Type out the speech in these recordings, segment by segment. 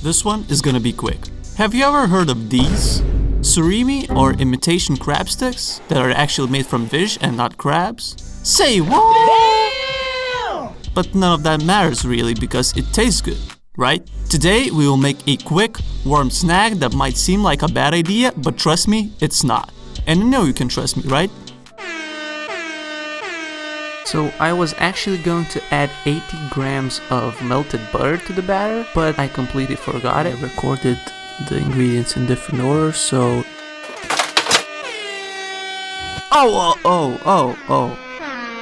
This one is gonna be quick. Have you ever heard of these? Surimi or imitation crab sticks that are actually made from fish and not crabs? Say what? Damn! But none of that matters really because it tastes good, right? Today we will make a quick, warm snack that might seem like a bad idea, but trust me, it's not. And I know you can trust me, right? So I was actually going to add 80 grams of melted butter to the batter, but I completely forgot it. I recorded the ingredients in different order, so...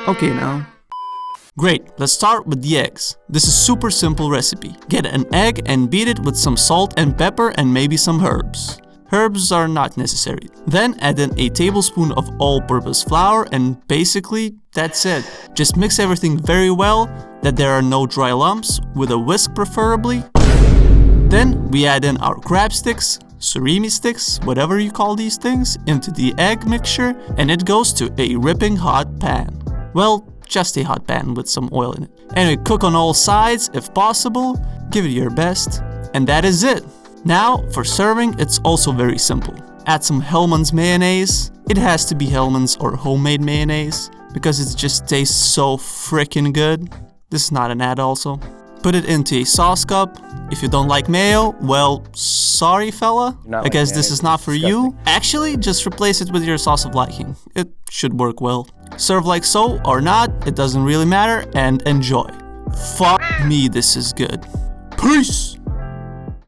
Okay now. Great, let's start with the eggs. This is super simple recipe. Get an egg and beat it with some salt and pepper and maybe some herbs. Herbs are not necessary. Then add in a tablespoon of all-purpose flour and basically that's it. Just mix everything very well, that there are no dry lumps, with a whisk preferably. Then we add in our crab sticks, surimi sticks, whatever you call these things, into the egg mixture and it goes to a ripping hot pan. Well, just a hot pan with some oil in it. Anyway, cook on all sides if possible, give it your best, and that is it. Now, for serving, it's also very simple. Add some Hellmann's mayonnaise. It has to be Hellmann's or homemade mayonnaise, because it just tastes so freaking good. This is not an ad also. Put it into a sauce cup. If you don't like mayo, well, sorry fella. I guess this is not for you. Actually, just replace it with your sauce of liking. It should work well. Serve like so or not, it doesn't really matter, and enjoy. Fuck me, this is good. Peace!